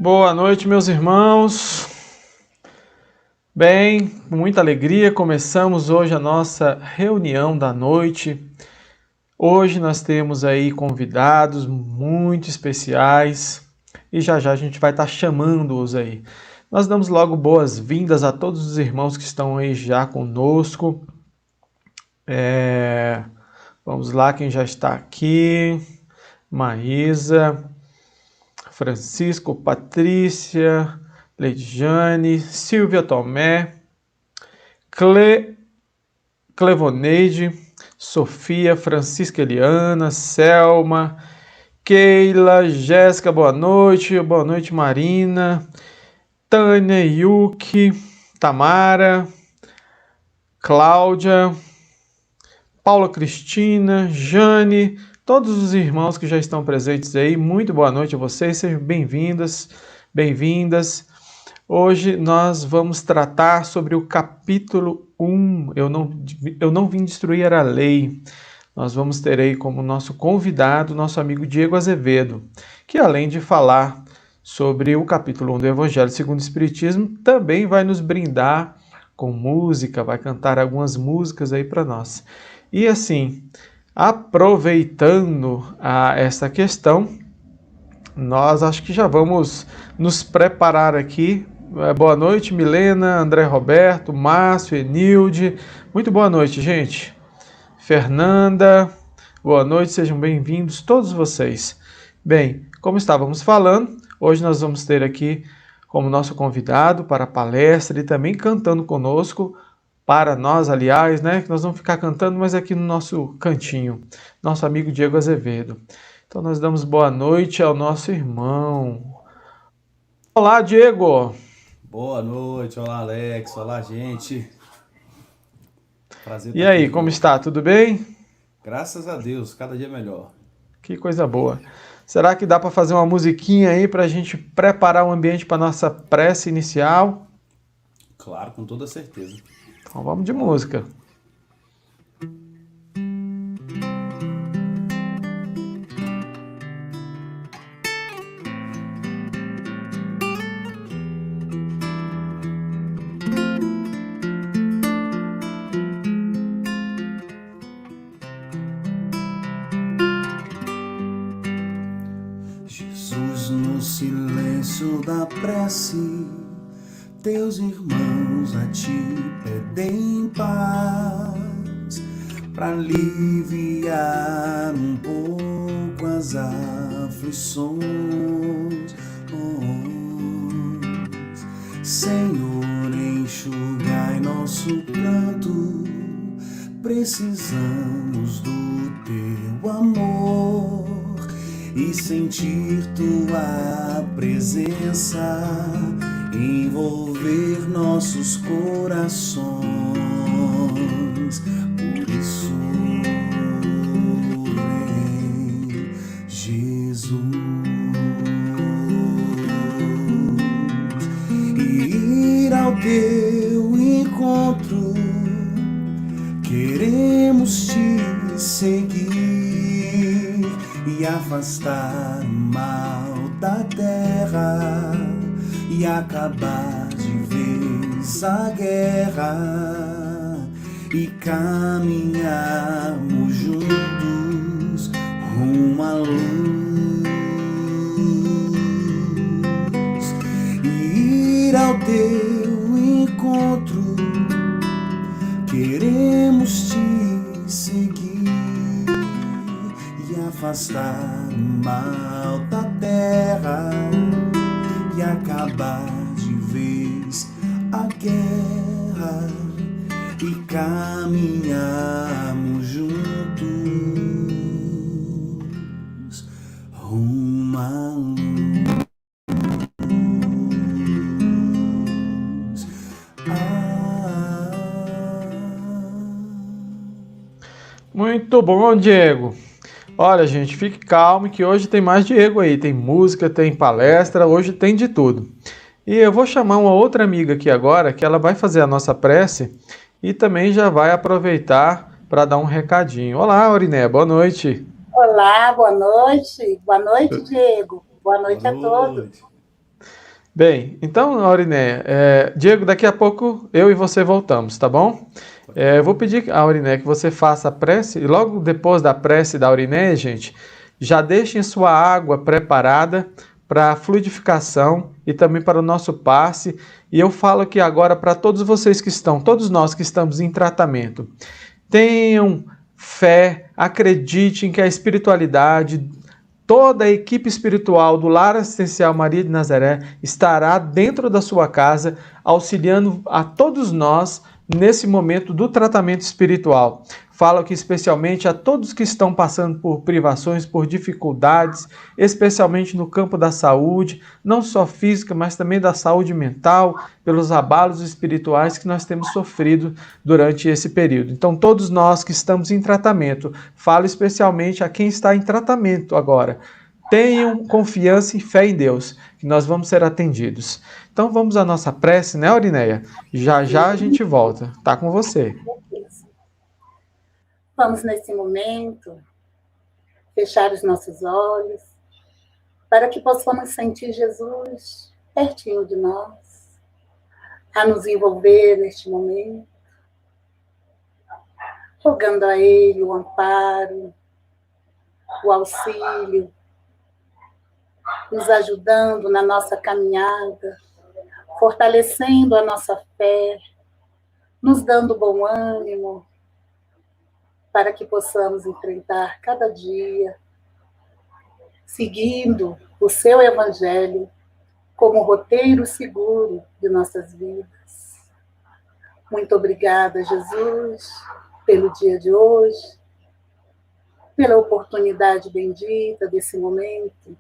Boa noite, meus irmãos. Bem, com muita alegria, começamos hoje a nossa reunião da noite. Hoje nós temos aí convidados muito especiais e já a gente vai estar chamando-os aí. Nós damos logo boas-vindas a todos os irmãos que estão aí já conosco. Vamos lá, quem já está aqui. Maísa, Francisco, Patrícia, Leidjane, Silvia Tomé, Clevoneide, Sofia, Francisca Eliana, Selma, Keila, Jéssica, boa noite Marina, Tânia, Yuki, Tamara, Cláudia, Paula Cristina, Jane, todos os irmãos que já estão presentes aí, muito boa noite a vocês, sejam bem-vindas, bem-vindas. Hoje nós vamos tratar sobre o capítulo 1, eu não vim destruir a lei. Nós vamos ter aí como nosso convidado, nosso amigo Diego Azevedo, que além de falar sobre o capítulo 1 do Evangelho segundo o Espiritismo, também vai nos brindar com música, vai cantar algumas músicas aí para nós. E assim, aproveitando essa questão, nós acho que já vamos nos preparar aqui. Boa noite, Milena, André Roberto, Márcio, Enilde. Muito boa noite, gente. Fernanda, boa noite, sejam bem-vindos todos vocês. Bem, como estávamos falando, hoje nós vamos ter aqui como nosso convidado para a palestra e também cantando conosco, para nós, aliás, né, que nós vamos ficar cantando, mas aqui no nosso cantinho, nosso amigo Diego Azevedo. Então nós damos boa noite ao nosso irmão. Olá, Diego! Boa noite, olá Alex, olá gente. Prazer E estar aqui aí, de como novo. está? Tudo bem? Graças a Deus, cada dia melhor. Que coisa boa. Será que dá para fazer uma musiquinha aí para a gente preparar o ambiente para nossa prece inicial? Claro, com toda certeza. Então vamos de música. Jesus, no silêncio da prece, teus irmãos a ti pedem paz, para aliviar um pouco as aflições. Senhor, enxugai nosso pranto, precisamos do teu amor e sentir tua presença envolver nossos corações. Por isso, vem, Jesus, e ir ao teu encontro. Queremos te seguir e afastar o mal da terra e acabar de vez a guerra e caminharmos juntos rumo à luz e ir ao teu encontro. Queremos te seguir e afastar o mal da terra e acabar de vez a guerra e caminharmos juntos rumo à luz. Muito bom, Diego. Olha, gente, fique calmo que hoje tem mais Diego aí. Tem música, tem palestra, hoje tem de tudo. E eu vou chamar uma outra amiga aqui agora, que ela vai fazer a nossa prece e também já vai aproveitar para dar um recadinho. Olá, Auriné, boa noite. Olá, boa noite. Boa noite, Diego. Boa noite a todos. Bem, então, Aurinéia, Diego, daqui a pouco eu e você voltamos, tá bom? Eu vou pedir, Aurinéia, que você faça a prece, e logo depois da prece da Aurinéia, gente, já deixem sua água preparada para a fluidificação e também para o nosso passe. E eu falo aqui agora para todos vocês que estão, todos nós que estamos em tratamento, tenham fé, acreditem que a espiritualidade, toda a equipe espiritual do Lar Assistencial Maria de Nazaré estará dentro da sua casa, auxiliando a todos nós nesse momento do tratamento espiritual. Falo aqui especialmente a todos que estão passando por privações, por dificuldades, especialmente no campo da saúde, não só física, mas também da saúde mental, pelos abalos espirituais que nós temos sofrido durante esse período. Então, todos nós que estamos em tratamento, falo especialmente a quem está em tratamento agora, tenham confiança e fé em Deus, que nós vamos ser atendidos. Então vamos à nossa prece, né, Aurinéia? Já já a gente volta. Tá com você. Vamos, nesse momento, fechar os nossos olhos, para que possamos sentir Jesus pertinho de nós, a nos envolver neste momento, rogando a Ele o amparo, o auxílio, nos ajudando na nossa caminhada, fortalecendo a nossa fé, nos dando bom ânimo, para que possamos enfrentar cada dia, seguindo o seu Evangelho como roteiro seguro de nossas vidas. Muito obrigada, Jesus, pelo dia de hoje, pela oportunidade bendita desse momento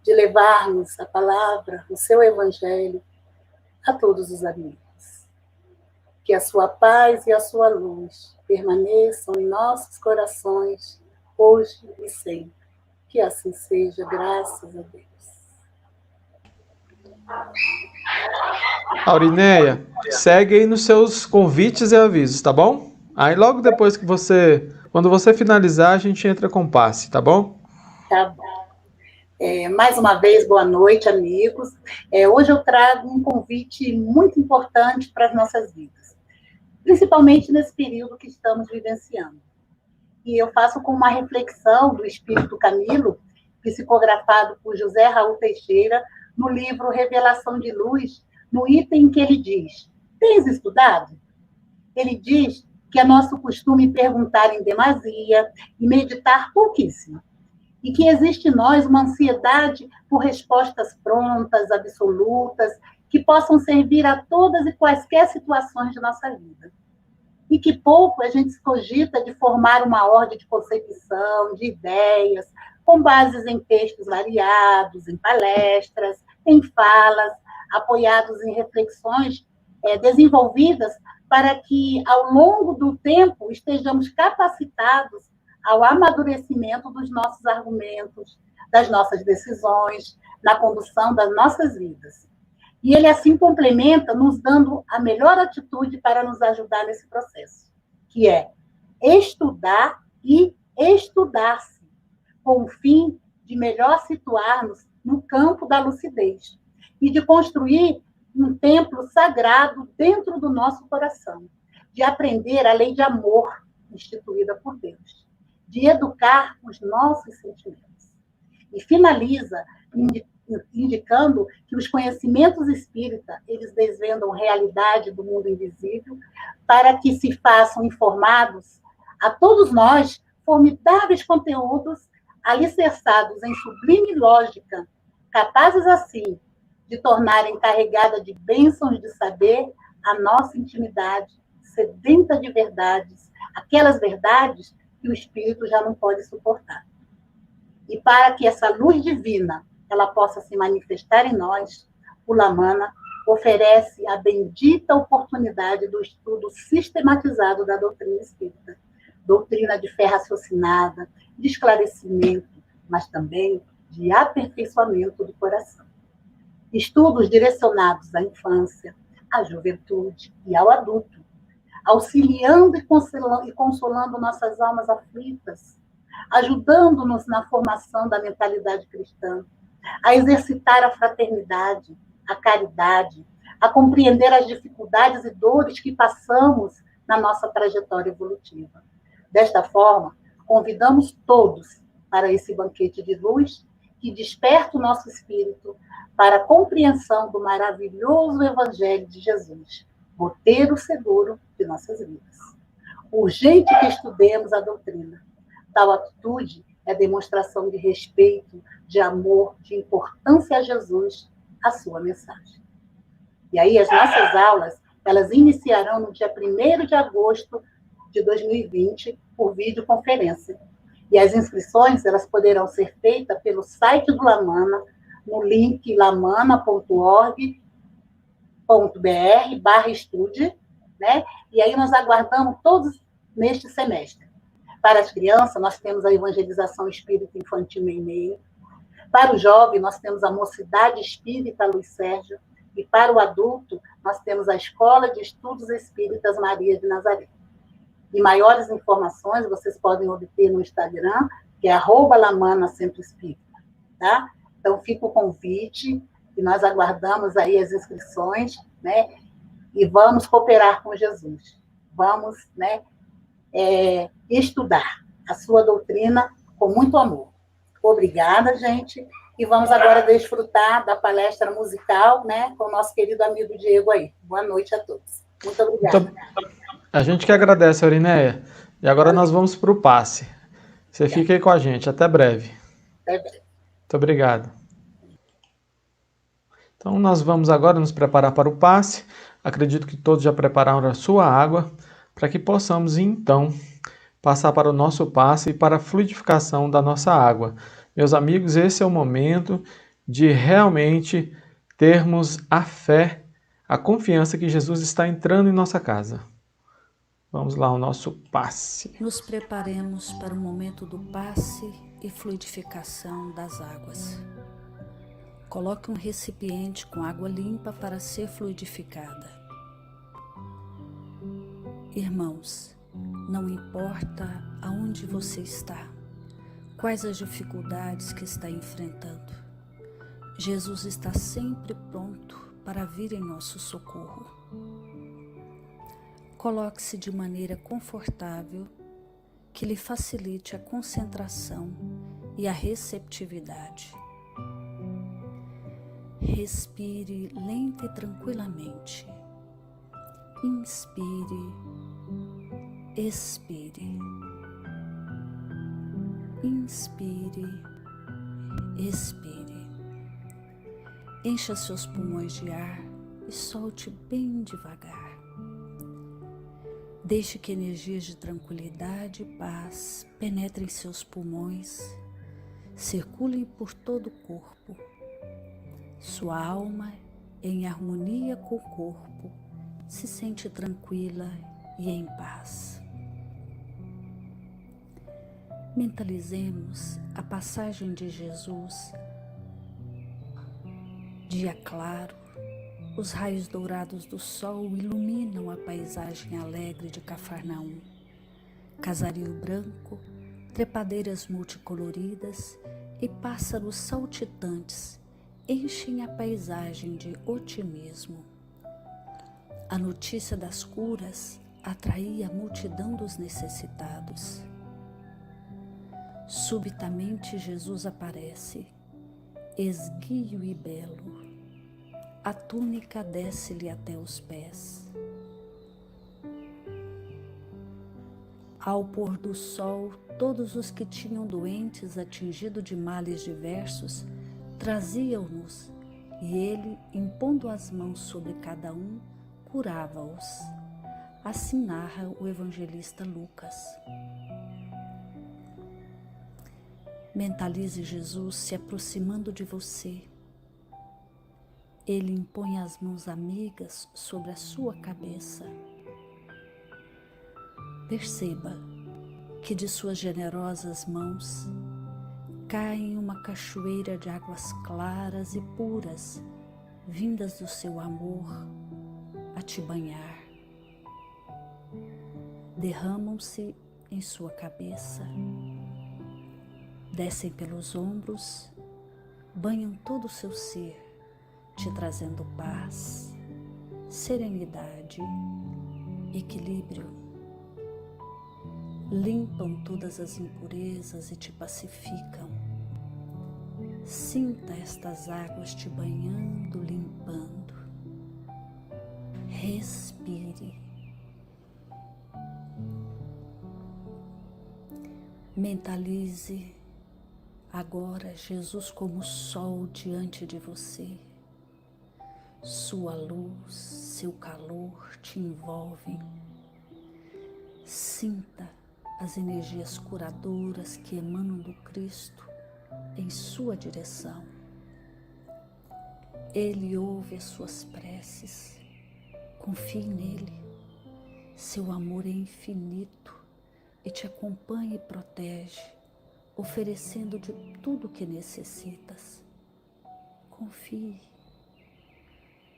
de levarmos a palavra, o seu Evangelho, a todos os amigos. Que a sua paz e a sua luz permaneçam em nossos corações, hoje e sempre. Que assim seja, graças a Deus. Aurinéia, segue aí nos seus convites e avisos, tá bom? Aí logo depois que quando você finalizar, a gente entra com passe, tá bom? Tá bom. Mais uma vez, boa noite, amigos. Hoje eu trago um convite muito importante para as nossas vidas, principalmente nesse período que estamos vivenciando. E eu faço com uma reflexão do Espírito Camilo, psicografado por José Raul Teixeira, no livro Revelação de Luz, no item que ele diz: tens estudado? Ele diz que é nosso costume perguntar em demasia e meditar pouquíssimo, e que existe em nós uma ansiedade por respostas prontas, absolutas, que possam servir a todas e quaisquer situações de nossa vida. E que pouco a gente se cogita de formar uma ordem de concepção, de ideias, com bases em textos variados, em palestras, em falas, apoiados em reflexões desenvolvidas para que, ao longo do tempo, estejamos capacitados ao amadurecimento dos nossos argumentos, das nossas decisões, na condução das nossas vidas. E ele assim complementa, nos dando a melhor atitude para nos ajudar nesse processo, que é estudar e estudar-se, com o fim de melhor situar-nos no campo da lucidez e de construir um templo sagrado dentro do nosso coração, de aprender a lei de amor instituída por Deus, de educar os nossos sentimentos. E finaliza indicando que os conhecimentos espíritas, eles desvendam realidade do mundo invisível para que se façam informados a todos nós formidáveis conteúdos alicerçados em sublime lógica, capazes assim de tornar encarregada de bênçãos de saber a nossa intimidade, sedenta de verdades, aquelas verdades que o espírito já não pode suportar. E para que essa luz divina ela possa se manifestar em nós, o Lamana oferece a bendita oportunidade do estudo sistematizado da doutrina espírita, doutrina de fé raciocinada, de esclarecimento, mas também de aperfeiçoamento do coração. Estudos direcionados à infância, à juventude e ao adulto, auxiliando e consolando nossas almas aflitas, ajudando-nos na formação da mentalidade cristã, a exercitar a fraternidade, a caridade, a compreender as dificuldades e dores que passamos na nossa trajetória evolutiva. Desta forma, convidamos todos para esse banquete de luz que desperta o nosso espírito para a compreensão do maravilhoso Evangelho de Jesus, roteiro seguro de nossas vidas. Urgente que estudemos a doutrina. Tal atitude é demonstração de respeito, de amor, de importância a Jesus, a sua mensagem. E aí as nossas aulas, elas iniciarão no dia 1º de agosto de 2020 por videoconferência. E as inscrições, elas poderão ser feitas pelo site do Lamana, no link lamana.org.br/estude, né? E aí nós aguardamos todos neste semestre. Para as crianças, nós temos a evangelização espírita infantil Meimei. Para o jovem, nós temos a Mocidade Espírita Luiz Sérgio. E para o adulto, nós temos a Escola de Estudos Espíritas Maria de Nazaré. E maiores informações vocês podem obter no Instagram, que é @Lamana Centro Espírita, tá? Então, fica o convite, e nós aguardamos aí as inscrições, né? E vamos cooperar com Jesus. Vamos, né, estudar a sua doutrina com muito amor. Obrigada, gente. E vamos agora desfrutar da palestra musical, né, com o nosso querido amigo Diego aí. Boa noite a todos. Muito obrigada. A gente que agradece, Aurinéia. E agora nós vamos para o passe. Você fica aí com a gente. Até breve. Até breve. Muito obrigado. Então, nós vamos agora nos preparar para o passe. Acredito que todos já prepararam a sua água, para que possamos, então, passar para o nosso passe e para a fluidificação da nossa água. Meus amigos, esse é o momento de realmente termos a fé, a confiança que Jesus está entrando em nossa casa. Vamos lá, o nosso passe. Nos preparemos para o momento do passe e fluidificação das águas. Coloque um recipiente com água limpa para ser fluidificada. Irmãos, não importa aonde você está, quais as dificuldades que está enfrentando, Jesus está sempre pronto para vir em nosso socorro. Coloque-se de maneira confortável, que lhe facilite a concentração e a receptividade. Respire lenta e tranquilamente. Inspire, expire. Inspire, expire. Encha seus pulmões de ar e solte bem devagar. Deixe que energias de tranquilidade e paz penetrem seus pulmões, circulem por todo o corpo. Sua alma, em harmonia com o corpo, se sente tranquila e em paz. Mentalizemos a passagem de Jesus. Dia claro, os raios dourados do sol iluminam a paisagem alegre de Cafarnaum. Casario branco, trepadeiras multicoloridas e pássaros saltitantes enchem a paisagem de otimismo. A notícia das curas atraía a multidão dos necessitados. Subitamente Jesus aparece, esguio e belo. A túnica desce-lhe até os pés. Ao pôr do sol, todos os que tinham doentes atingidos de males diversos traziam-nos, e ele, impondo as mãos sobre cada um, curava-os. Assim narra o evangelista Lucas. Mentalize Jesus se aproximando de você. Ele impõe as mãos amigas sobre a sua cabeça. Perceba que de suas generosas mãos cai uma cachoeira de águas claras e puras, vindas do seu amor a te banhar. Derramam-se em sua cabeça, descem pelos ombros, banham todo o seu ser, te trazendo paz, serenidade, equilíbrio. Limpam todas as impurezas e te pacificam. Sinta estas águas te banhando, limpando. Respire. Mentalize agora Jesus como sol diante de você. Sua luz, seu calor te envolvem. Sinta as energias curadoras que emanam do Cristo em sua direção. Ele ouve as suas preces. Confie nele. Seu amor é infinito e te acompanha e protege, oferecendo de tudo o que necessitas. Confie.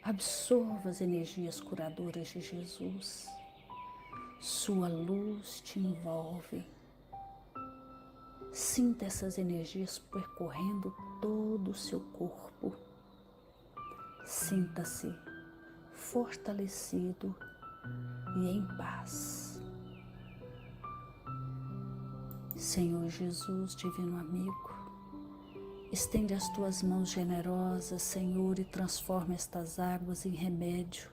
Absorva as energias curadoras de Jesus. Sua luz te envolve. Sinta essas energias percorrendo todo o seu corpo. Sinta-se fortalecido e em paz. Senhor Jesus, divino amigo, estende as tuas mãos generosas, Senhor, e transforma estas águas em remédio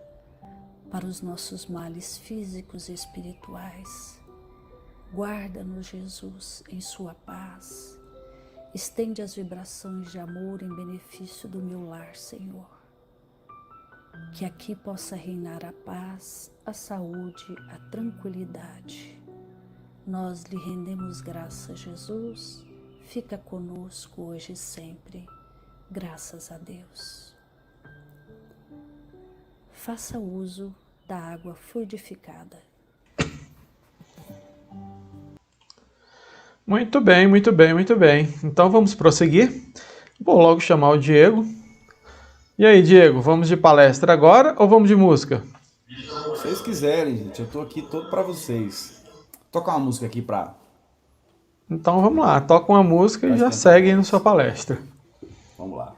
para os nossos males físicos e espirituais. Guarda-nos, Jesus, em sua paz. Estende as vibrações de amor em benefício do meu lar, Senhor. Que aqui possa reinar a paz, a saúde, a tranquilidade. Nós lhe rendemos graças, Jesus. Fica conosco hoje e sempre. Graças a Deus. Faça uso da água fluidificada. Muito bem, muito bem, muito bem. Então vamos prosseguir. Vou logo chamar o Diego. E aí, Diego, vamos de palestra agora ou vamos de música? Se vocês quiserem, gente, eu tô aqui todo pra vocês. Tocar uma música aqui pra... Então vamos lá, toca uma música e já segue aí na sua palestra. Vamos lá.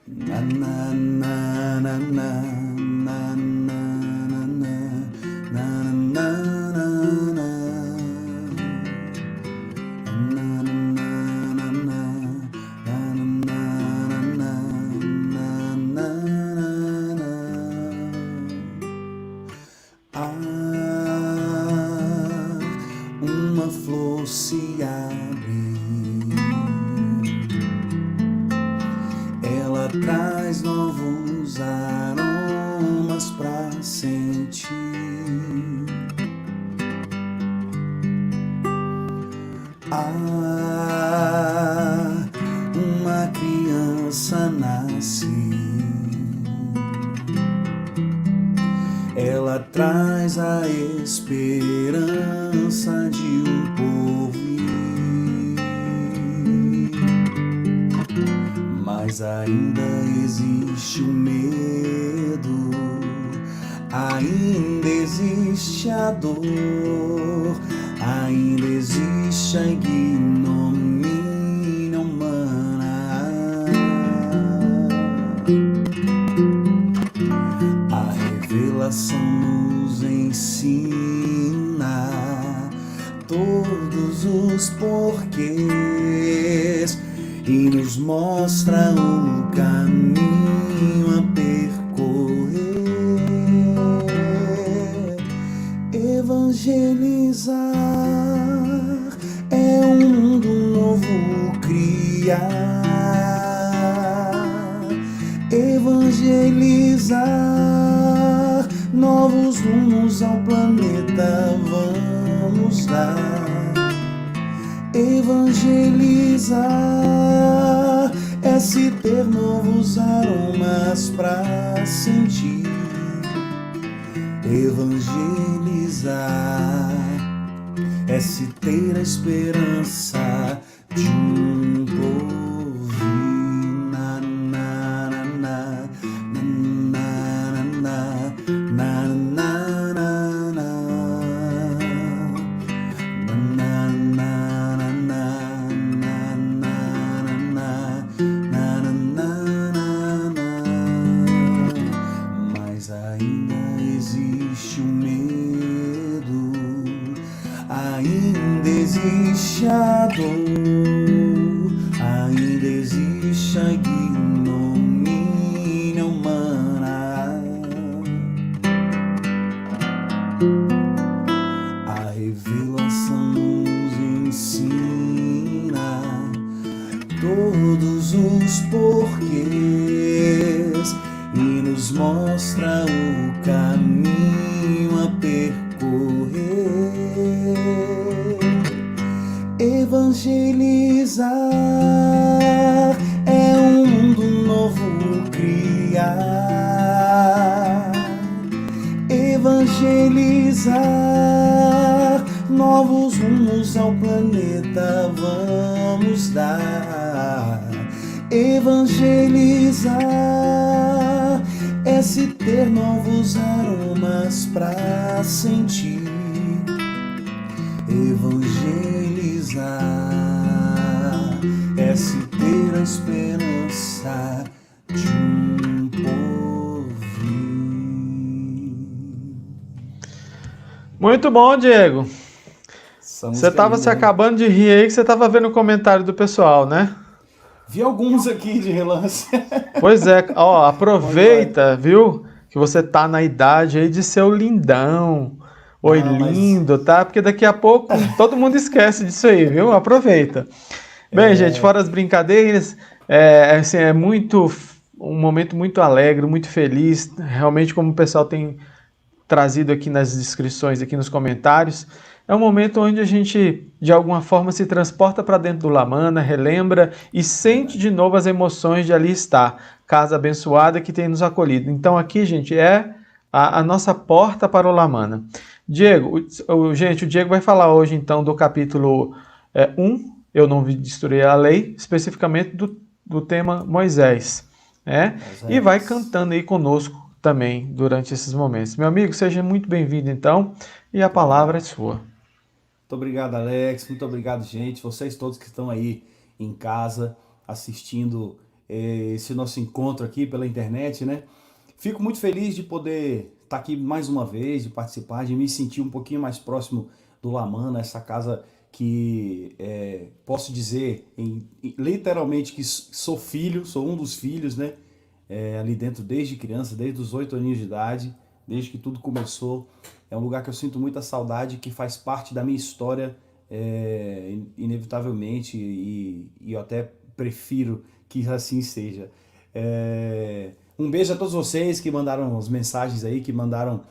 Na na na na na na na na na na. Uma flor se abre, ela traz novos aromas pra sentir. Uma criança nasce, ela traz a esperança de um porvir. Mas ainda existe o medo, ainda existe a dor, ainda existe a ignomínia humana. A revelação nos ensina todos os porquês e nos mostra o caminho a percorrer. Evangelizar é um mundo novo criar. Evangelizar, novos rumos ao planeta vamos dar. Evangelizar é se ter novos aromas pra sentir. Evangelizar é se ter a esperança de um porvir. Na, na, na, na, existe a dor, ainda existe a ignomínia humana. A revelação nos ensina todos os porquês e nos mostra o caminho a percorrer. Evangelizar é um mundo novo criar. Evangelizar, novos rumos ao planeta vamos dar. Evangelizar é se ter novos aromas pra sentir. Evangelizar é se ter a esperança de um porvir. Muito bom, Diego. Essa Você música estava é se linda, né? acabando de rir aí, que você estava vendo o comentário do pessoal, né? Vi alguns aqui de relance. Pois é, ó, aproveita, viu? Que você tá na idade aí de ser o lindão. Oi, Não, mas- lindo, tá? Porque daqui a pouco todo mundo esquece disso aí, viu? Aproveita. Bem, gente, fora as brincadeiras, assim, um momento muito alegre, muito feliz. Realmente, como o pessoal tem trazido aqui nas descrições, aqui nos comentários, é um momento onde a gente, de alguma forma, se transporta para dentro do Lamana, relembra e sente de novo as emoções de ali estar. Casa abençoada que tem nos acolhido. Então aqui, gente, é a nossa porta para o Lamana. Diego, o Diego vai falar hoje, então, do capítulo 1, Eu Não Vi Destruir a Lei, especificamente do tema Moisés. E vai cantando aí conosco também durante esses momentos. Meu amigo, seja muito bem-vindo, então, e a palavra é sua. Muito obrigado, Alex. Muito obrigado, gente. Vocês todos que estão aí em casa assistindo esse nosso encontro aqui pela internet, né? Fico muito feliz de poder estar aqui mais uma vez, de participar, de me sentir um pouquinho mais próximo do Lamana, essa casa que posso dizer literalmente que sou filho, sou um dos filhos, né? Ali dentro desde criança, desde os 8 aninhos de idade, desde que tudo começou. É um lugar que eu sinto muita saudade, que faz parte da minha história, inevitavelmente, e eu até prefiro que assim seja. Um beijo a todos vocês que mandaram as mensagens aí, que mandaram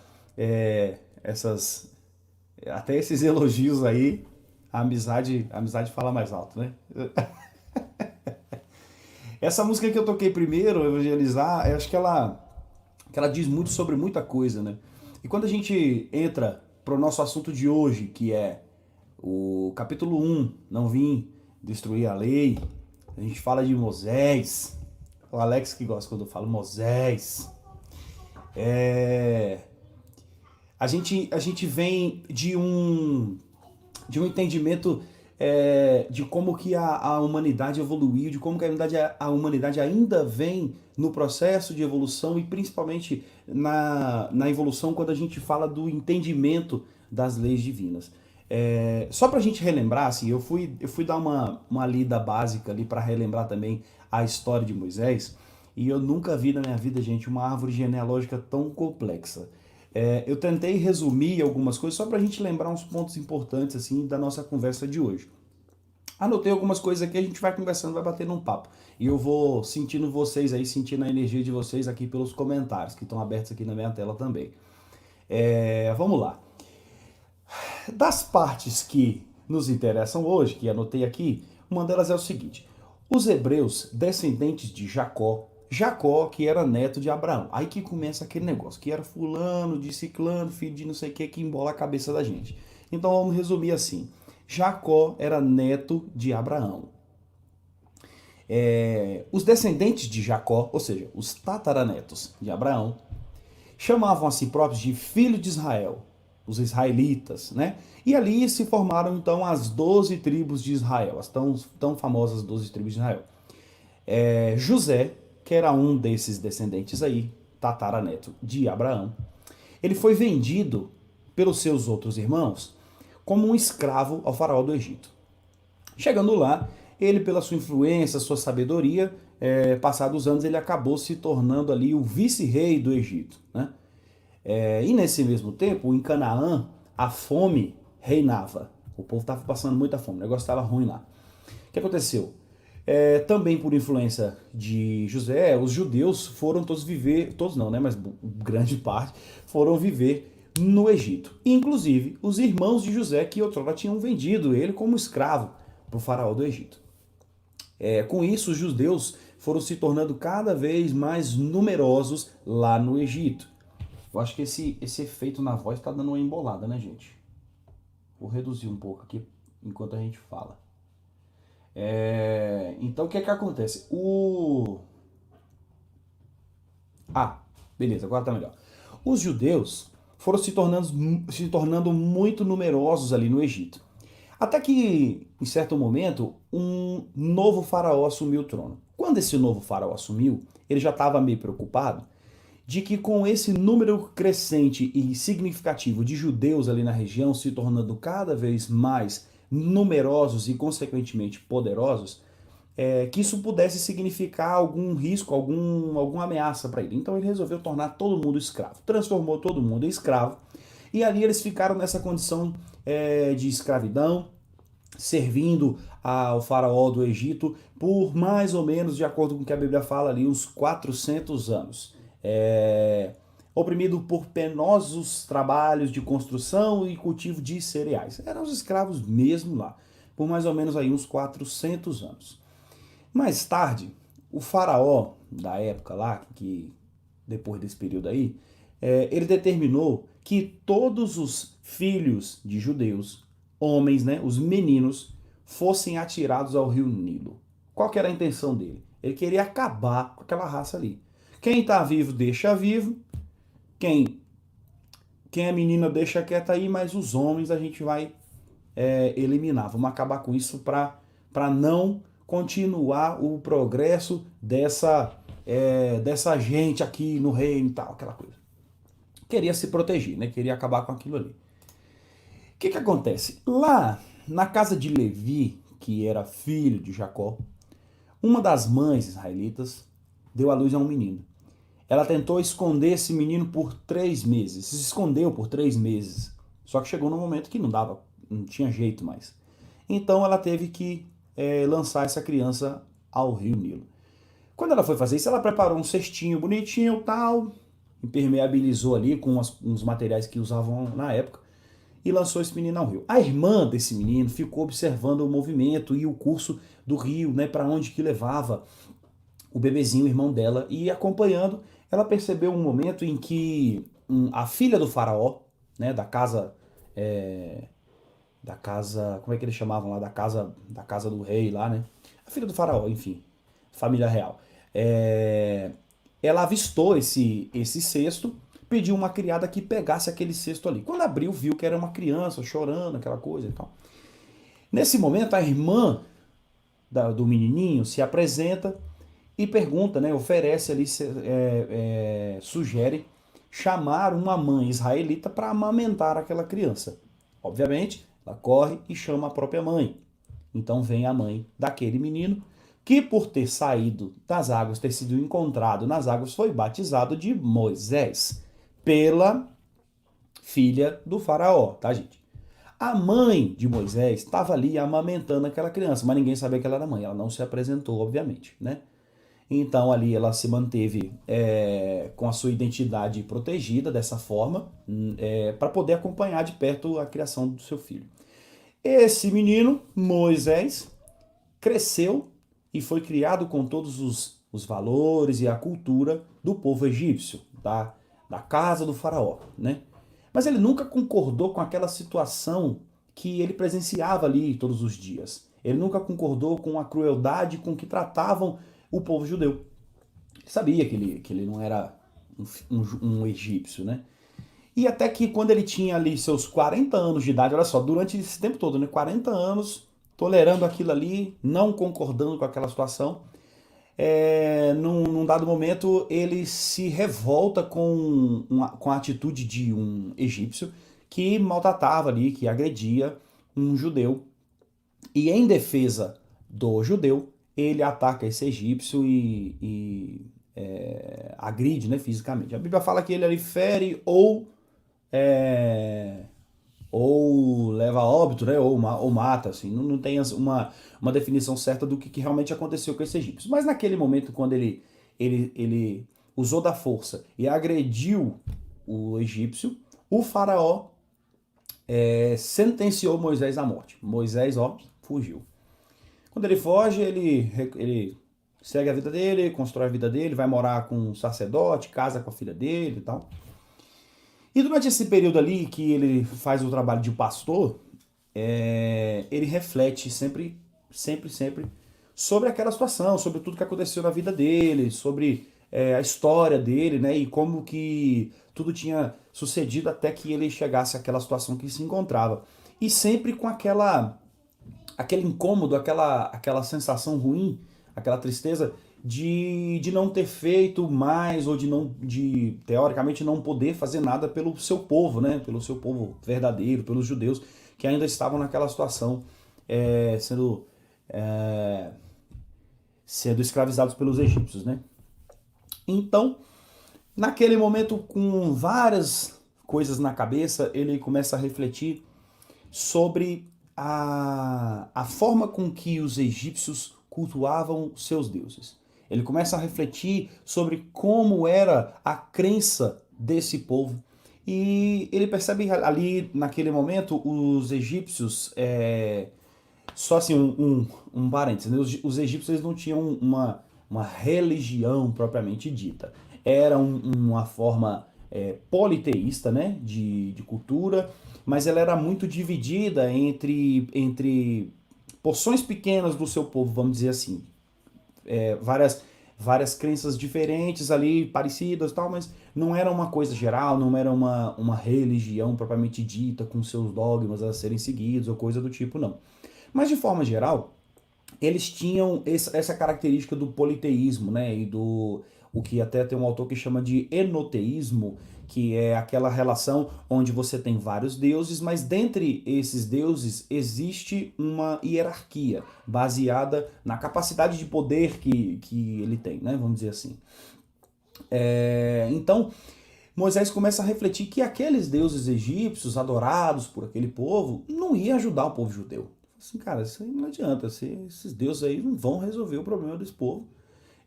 até esses elogios aí. A amizade fala mais alto, né? Essa música que eu toquei primeiro, Evangelizar, eu acho que ela diz muito sobre muita coisa, né? E quando a gente entra para o nosso assunto de hoje, que é o capítulo 1, Não Vim Destruir a Lei, a gente fala de Moisés. O Alex que gosta quando eu falo Moisés. A gente vem de um entendimento de como que a humanidade evoluiu, de como que a humanidade ainda vem no processo de evolução e principalmente na evolução quando a gente fala do entendimento das leis divinas. Só para a gente relembrar, assim, eu fui dar uma lida básica ali para relembrar também a história de Moisés, e eu nunca vi na minha vida, gente, uma árvore genealógica tão complexa. Eu tentei resumir algumas coisas só para a gente lembrar uns pontos importantes assim da nossa conversa de hoje. Anotei algumas coisas aqui, a gente vai conversando, vai batendo um papo. E eu vou sentindo vocês aí, sentindo a energia de vocês aqui pelos comentários, que estão abertos aqui na minha tela também. Vamos lá. Das partes que nos interessam hoje, que anotei aqui, uma delas é o seguinte. Os hebreus, descendentes de Jacó, que era neto de Abraão. Aí que começa aquele negócio, que era fulano de ciclano, filho de não sei o que embola a cabeça da gente. Então vamos resumir assim. Jacó era neto de Abraão. Os descendentes de Jacó, ou seja, os tataranetos de Abraão, chamavam a si próprios de filho de Israel, os israelitas, né? E ali se formaram então as 12 tribos de Israel, as tão famosas 12 tribos de Israel. José, que era um desses descendentes aí, tataraneto de Abraão, ele foi vendido pelos seus outros irmãos como um escravo ao faraó do Egito. Chegando lá, ele, pela sua influência, sua sabedoria, passados os anos, ele acabou se tornando ali o vice-rei do Egito, né? E nesse mesmo tempo, em Canaã, a fome reinava. O povo estava passando muita fome, o negócio estava ruim lá. O que aconteceu? Também por influência de José, os judeus foram todos viver, todos não, né, mas grande parte, foram viver no Egito. Inclusive, os irmãos de José, que outrora tinham vendido ele como escravo para o faraó do Egito. Com isso, os judeus foram se tornando cada vez mais numerosos lá no Egito. Eu acho que esse efeito na voz está dando uma embolada, né, gente? Vou reduzir um pouco aqui enquanto a gente fala. Então, o que acontece? Beleza, agora tá melhor. Os judeus foram se tornando muito numerosos ali no Egito. Até que, em certo momento, um novo faraó assumiu o trono. Quando esse novo faraó assumiu, ele já estava meio preocupado de que com esse número crescente e significativo de judeus ali na região se tornando cada vez mais numerosos e, consequentemente, poderosos, que isso pudesse significar algum risco, alguma ameaça para ele. Então ele resolveu tornar todo mundo escravo, transformou todo mundo em escravo, e ali eles ficaram nessa condição de escravidão, servindo ao faraó do Egito por mais ou menos, de acordo com o que a Bíblia fala ali, uns 400 anos. Oprimido por penosos trabalhos de construção e cultivo de cereais. Eram os escravos mesmo lá, por mais ou menos aí uns 400 anos. Mais tarde, o faraó da época lá, que depois desse período aí, ele determinou que todos os filhos de judeus, homens, né, os meninos, fossem atirados ao rio Nilo. Qual que era a intenção dele? Ele queria acabar com aquela raça ali. Quem está vivo, deixa vivo. Quem é menina, deixa quieta aí, mas os homens a gente vai eliminar. Vamos acabar com isso para não continuar o progresso dessa gente aqui no reino e tal, aquela coisa. Queria se proteger, né? Queria acabar com aquilo ali. O que acontece? Lá na casa de Levi, que era filho de Jacó, uma das mães israelitas deu à luz a um menino. Ela tentou esconder esse menino por 3 meses. Se escondeu por 3 meses. Só que chegou num momento que não dava, não tinha jeito mais. Então ela teve que lançar essa criança ao rio Nilo. Quando ela foi fazer isso, ela preparou um cestinho bonitinho e tal, impermeabilizou ali com uns materiais que usavam na época e lançou esse menino ao rio. A irmã desse menino ficou observando o movimento e o curso do rio, né, para onde que levava o bebezinho, o irmão dela, e acompanhando, ela percebeu um momento em que a filha do faraó, né, da casa, como é que eles chamavam lá, da casa do rei lá, né, a filha do faraó, enfim, família real, ela avistou esse cesto, pediu uma criada que pegasse aquele cesto ali. Quando abriu, viu que era uma criança chorando, aquela coisa e tal. Nesse momento, a irmã do menininho se apresenta e pergunta, né, oferece ali, sugere chamar uma mãe israelita para amamentar aquela criança. Obviamente, ela corre e chama a própria mãe. Então vem a mãe daquele menino, que por ter saído das águas, ter sido encontrado nas águas, foi batizado de Moisés, pela filha do faraó, tá, gente? A mãe de Moisés estava ali amamentando aquela criança, mas ninguém sabia que ela era mãe, ela não se apresentou, obviamente, né? Então ali ela se manteve com a sua identidade protegida dessa forma, para poder acompanhar de perto a criação do seu filho. Esse menino, Moisés, cresceu e foi criado com todos os valores e a cultura do povo egípcio, da casa do faraó, né? Mas ele nunca concordou com aquela situação que ele presenciava ali todos os dias. Ele nunca concordou com a crueldade com que tratavam o povo judeu. Ele sabia que ele não era um egípcio, né? E até que quando ele tinha ali seus 40 anos de idade, olha só, durante esse tempo todo, né? 40 anos, tolerando aquilo ali, não concordando com aquela situação, num dado momento ele se revolta com a atitude de um egípcio que maltratava ali, que agredia um judeu. E em defesa do judeu, ele ataca esse egípcio e agride, né, fisicamente. A Bíblia fala que ele ali fere ou leva a óbito, né, ou mata, assim, não tem uma definição certa do que realmente aconteceu com esse egípcio. Mas naquele momento, quando ele usou da força e agrediu o egípcio, o faraó sentenciou Moisés à morte. Moisés, ó, fugiu. Quando ele foge, ele segue a vida dele, constrói a vida dele, vai morar com um sacerdote, casa com a filha dele e tal. E durante esse período ali que ele faz o trabalho de pastor, ele reflete sempre sobre aquela situação, sobre tudo que aconteceu na vida dele, sobre a história dele, né, e como que tudo tinha sucedido até que ele chegasse àquela situação que se encontrava. E sempre com aquele incômodo, aquela sensação ruim, aquela tristeza de não ter feito mais ou de teoricamente não poder fazer nada pelo seu povo, né? Pelo seu povo verdadeiro, pelos judeus que ainda estavam naquela situação, sendo escravizados pelos egípcios, né? Então, naquele momento, com várias coisas na cabeça, ele começa a refletir sobre a forma com que os egípcios cultuavam seus deuses. Ele começa a refletir sobre como era a crença desse povo. E ele percebe ali, naquele momento, os egípcios... só assim, um parênteses, né? Os egípcios eles não tinham uma religião propriamente dita. Era uma forma politeísta, né, de cultura, mas ela era muito dividida entre porções pequenas do seu povo, vamos dizer assim. Várias crenças diferentes ali, parecidas e tal, mas não era uma coisa geral, não era uma religião propriamente dita, com seus dogmas a serem seguidos ou coisa do tipo, não. Mas de forma geral, eles tinham essa característica do politeísmo, né, e o que até tem um autor que chama de enoteísmo, que é aquela relação onde você tem vários deuses, mas dentre esses deuses existe uma hierarquia baseada na capacidade de poder que ele tem, né? Vamos dizer assim. Então, Moisés começa a refletir que aqueles deuses egípcios adorados por aquele povo não iam ajudar o povo judeu. Assim, cara, isso aí não adianta, esses deuses aí não vão resolver o problema desse povo.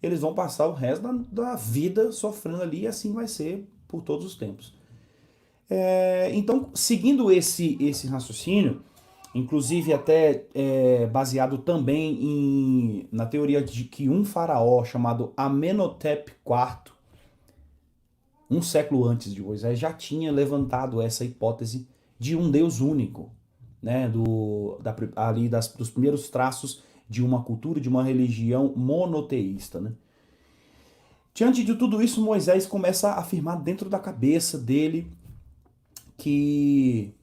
Eles vão passar o resto da vida sofrendo ali e assim vai ser por todos os tempos. Então, seguindo esse raciocínio, inclusive até baseado também na teoria de que um faraó chamado Amenhotep IV, um século antes de Moisés, já tinha levantado essa hipótese de um Deus único, né, dos primeiros traços de uma cultura, de uma religião monoteísta, né? Diante de tudo isso, Moisés começa a afirmar dentro da cabeça dele que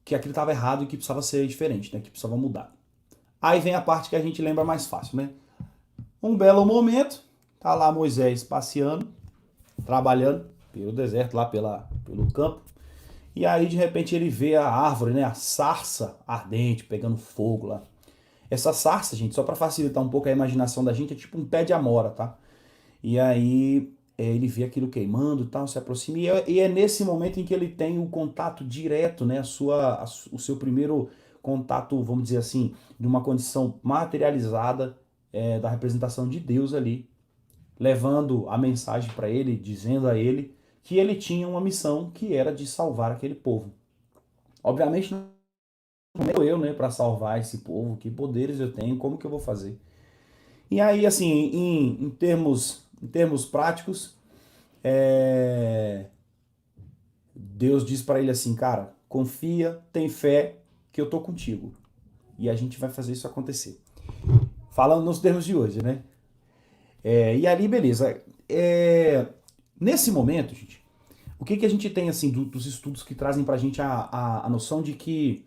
aquilo estava errado e que precisava ser diferente, né? Que precisava mudar. Aí vem a parte que a gente lembra mais fácil, né? Um belo momento, tá lá Moisés passeando, trabalhando pelo deserto, lá pelo campo, e aí de repente ele vê a árvore, né? A sarça ardente, pegando fogo lá. Essa sarça, gente, só para facilitar um pouco a imaginação da gente, é tipo um pé de amora, tá? E aí ele vê aquilo queimando e tal, se aproxima, e é nesse momento em que ele tem o contato direto, né? O seu primeiro contato, vamos dizer assim, de uma condição materializada da representação de Deus ali, levando a mensagem para ele, dizendo a ele que ele tinha uma missão que era de salvar aquele povo. Obviamente não sou eu, né, para salvar esse povo, que poderes eu tenho, como que eu vou fazer? E aí, assim, em termos práticos, Deus diz para ele assim, cara, confia, tem fé, que eu tô contigo. E a gente vai fazer isso acontecer. Falando nos termos de hoje, né? E ali, beleza. Nesse momento, gente, o que a gente tem, assim, dos estudos que trazem pra gente a noção de que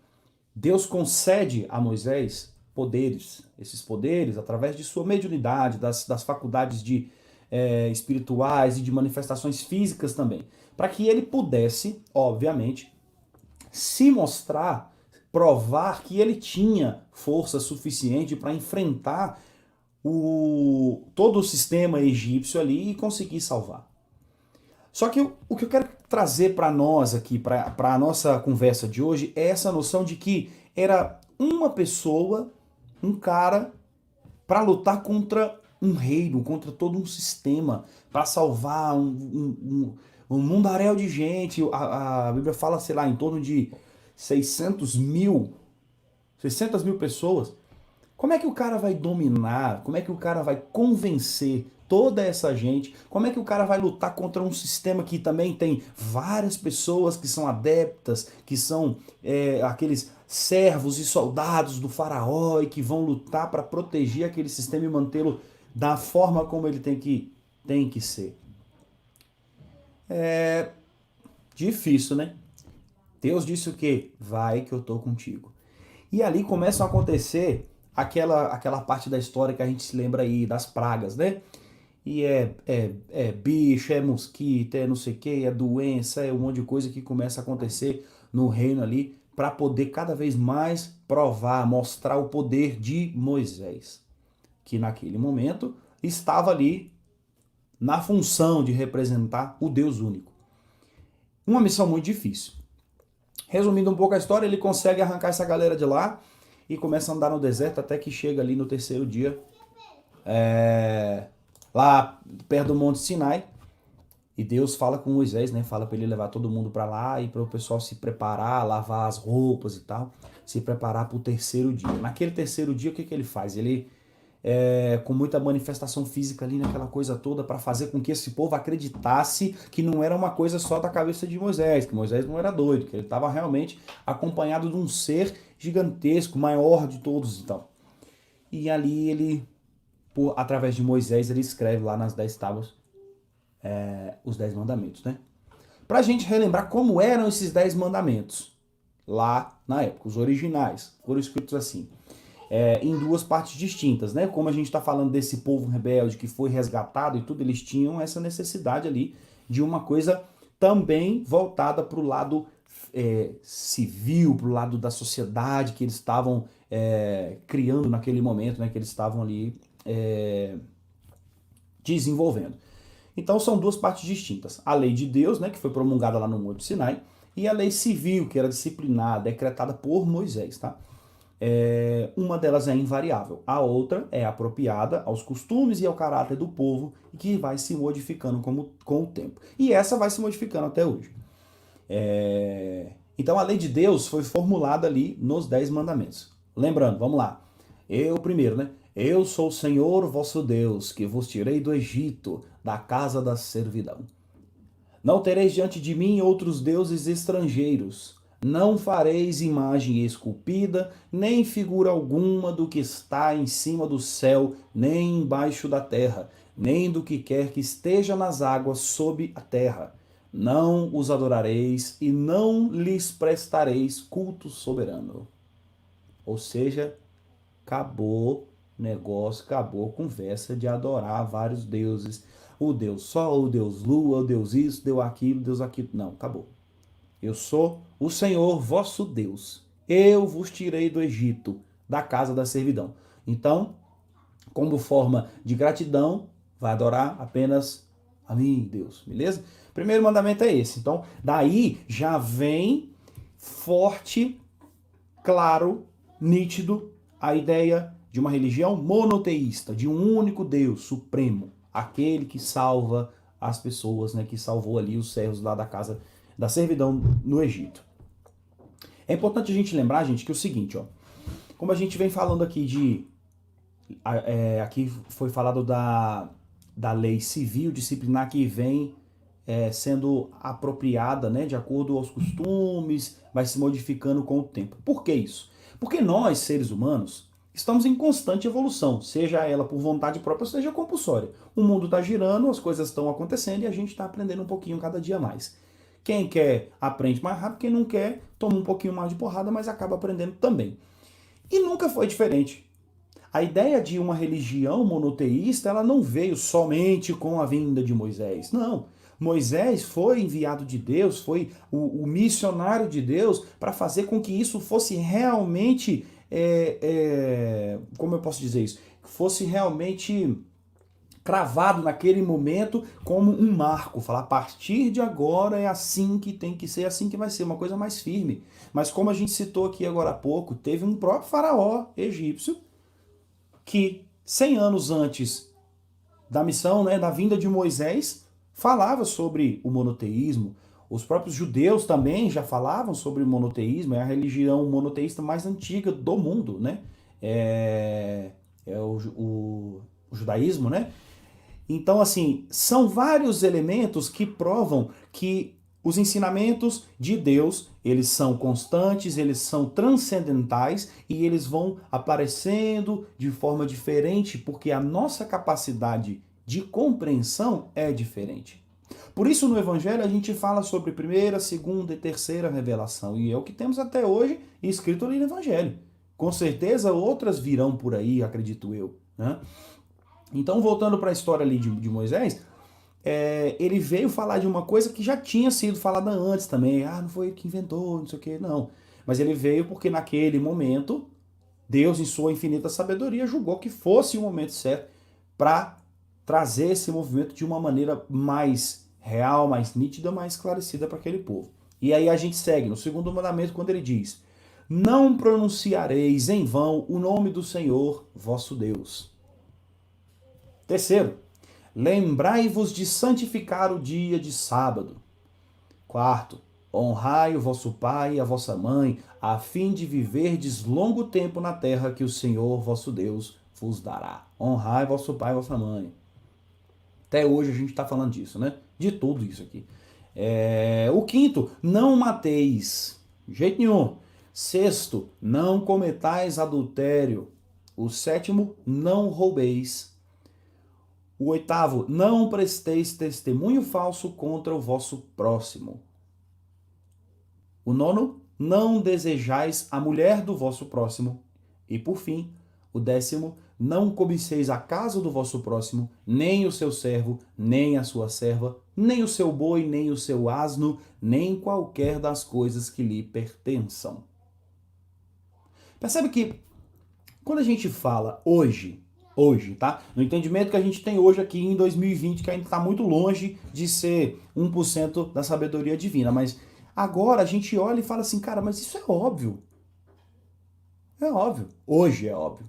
Deus concede a Moisés poderes, esses poderes, através de sua mediunidade, das faculdades de espirituais e de manifestações físicas também, para que ele pudesse, obviamente, se mostrar, provar que ele tinha força suficiente para enfrentar todo o sistema egípcio ali e conseguir salvar. Só que o que eu quero trazer para nós aqui, para a nossa conversa de hoje, é essa noção de que era uma pessoa, um cara, para lutar contra um reino, contra todo um sistema, para salvar um mundaréu de gente. A Bíblia fala, sei lá, em torno de 600 mil pessoas. Como é que o cara vai dominar? Como é que o cara vai convencer toda essa gente? Como é que o cara vai lutar contra um sistema que também tem várias pessoas que são adeptas, que são aqueles servos e soldados do faraó e que vão lutar para proteger aquele sistema e mantê-lo da forma como ele tem que ser? É difícil, né? Deus disse o quê? Vai que eu tô contigo. E ali começam a acontecer aquela parte da história que a gente se lembra aí das pragas, né? E é bicho, é mosquito, é não sei o que, é doença, é um monte de coisa que começa a acontecer no reino ali para poder cada vez mais provar, mostrar o poder de Moisés, que naquele momento estava ali na função de representar o Deus único. Uma missão muito difícil. Resumindo um pouco a história, ele consegue arrancar essa galera de lá e começa a andar no deserto até que chega ali no terceiro dia, lá perto do Monte Sinai, e Deus fala com Moisés, né? Fala para ele levar todo mundo para lá e para o pessoal se preparar, lavar as roupas e tal, se preparar para o terceiro dia. Naquele terceiro dia, o que ele faz? Ele, com muita manifestação física ali naquela coisa toda, para fazer com que esse povo acreditasse que não era uma coisa só da cabeça de Moisés, que Moisés não era doido, que ele estava realmente acompanhado de um ser gigantesco, maior de todos e tal. E ali ele, através de Moisés, ele escreve lá nas 10 tábuas os 10 mandamentos, né? Pra gente relembrar como eram esses 10 mandamentos lá na época, os originais, foram escritos assim, em duas partes distintas, né? Como a gente está falando desse povo rebelde que foi resgatado e tudo, eles tinham essa necessidade ali de uma coisa também voltada para o lado civil, para o lado da sociedade que eles estavam criando naquele momento, né? Que eles estavam ali desenvolvendo. Então são duas partes distintas. A lei de Deus, né, que foi promulgada lá no Monte Sinai, e a lei civil, que era disciplinada, decretada por Moisés, tá? Uma delas é invariável, a outra é apropriada aos costumes e ao caráter do povo e que vai se modificando com o tempo. E essa vai se modificando até hoje. Então a lei de Deus foi formulada ali nos 10 mandamentos. Lembrando, vamos lá. Primeiro, né? Eu sou o Senhor vosso Deus, que vos tirei do Egito, da casa da servidão. Não tereis diante de mim outros deuses estrangeiros. Não fareis imagem esculpida, nem figura alguma do que está em cima do céu, nem embaixo da terra, nem do que quer que esteja nas águas sob a terra. Não os adorareis e não lhes prestareis culto soberano. Ou seja, acabou o negócio, acabou a conversa de adorar vários deuses. O Deus Sol, o Deus Lua, o Deus isso, Deus aquilo. Não, acabou. Eu sou o Senhor vosso Deus. Eu vos tirei do Egito, da casa da servidão. Então, como forma de gratidão, vai adorar apenas a mim, Deus. Beleza? Primeiro mandamento é esse. Então, daí já vem forte, claro, nítido, a ideia de uma religião monoteísta, de um único Deus supremo, aquele que salva as pessoas, né, que salvou ali os servos lá da casa da servidão no Egito. É importante a gente lembrar, gente, que é o seguinte, ó, como a gente vem falando aqui aqui foi falado da lei civil disciplinar que vem sendo apropriada, né, de acordo aos costumes, vai se modificando com o tempo. Por que isso? Porque nós, seres humanos, estamos em constante evolução, seja ela por vontade própria, seja compulsória. O mundo está girando, as coisas estão acontecendo e a gente está aprendendo um pouquinho cada dia mais. Quem quer, aprende mais rápido, quem não quer, toma um pouquinho mais de porrada, mas acaba aprendendo também. E nunca foi diferente. A ideia de uma religião monoteísta, ela não veio somente com a vinda de Moisés. Não. Moisés foi enviado de Deus, foi o missionário de Deus para fazer com que isso fosse realmente, como eu posso dizer isso? Fosse realmente cravado naquele momento como um marco. Falar, a partir de agora é assim que tem que ser, assim que vai ser, uma coisa mais firme. Mas como a gente citou aqui agora há pouco, teve um próprio faraó egípcio que 100 anos antes da missão, né, da vinda de Moisés, falava sobre o monoteísmo. Os próprios judeus também já falavam sobre o monoteísmo, é a religião monoteísta mais antiga do mundo, né? É o judaísmo, né? Então, assim, são vários elementos que provam que os ensinamentos de Deus, eles são constantes, eles são transcendentais e eles vão aparecendo de forma diferente porque a nossa capacidade de compreensão é diferente. Por isso, no Evangelho, a gente fala sobre primeira, segunda e terceira revelação, e é o que temos até hoje escrito ali no Evangelho. Com certeza, outras virão por aí, acredito eu, né? Então, voltando para a história ali de Moisés, ele veio falar de uma coisa que já tinha sido falada antes também. Ah, não foi ele que inventou, não sei o que, não. Mas ele veio porque naquele momento, Deus, em sua infinita sabedoria, julgou que fosse o momento certo para trazer esse movimento de uma maneira mais real, mais nítida, mais esclarecida para aquele povo. E aí a gente segue no segundo mandamento quando ele diz: não pronunciareis em vão o nome do Senhor, vosso Deus. Terceiro, lembrai-vos de santificar o dia de sábado. Quarto, honrai o vosso pai e a vossa mãe, a fim de viverdes longo tempo na terra que o Senhor vosso Deus vos dará. Honrai vosso pai e vossa mãe. Até hoje a gente está falando disso, né? De tudo isso aqui. O quinto, não mateis. De jeito nenhum. Sexto, não cometais adultério. O sétimo, não roubeis. O oitavo, não presteis testemunho falso contra o vosso próximo. O nono, não desejais a mulher do vosso próximo. E por fim, o décimo, não cobiceis a casa do vosso próximo, nem o seu servo, nem a sua serva, nem o seu boi, nem o seu asno, nem qualquer das coisas que lhe pertençam. Percebe que quando a gente fala hoje, tá? No entendimento que a gente tem hoje aqui em 2020, que ainda está muito longe de ser 1% da sabedoria divina, mas agora a gente olha e fala assim, cara, mas isso é óbvio. É óbvio. Hoje é óbvio.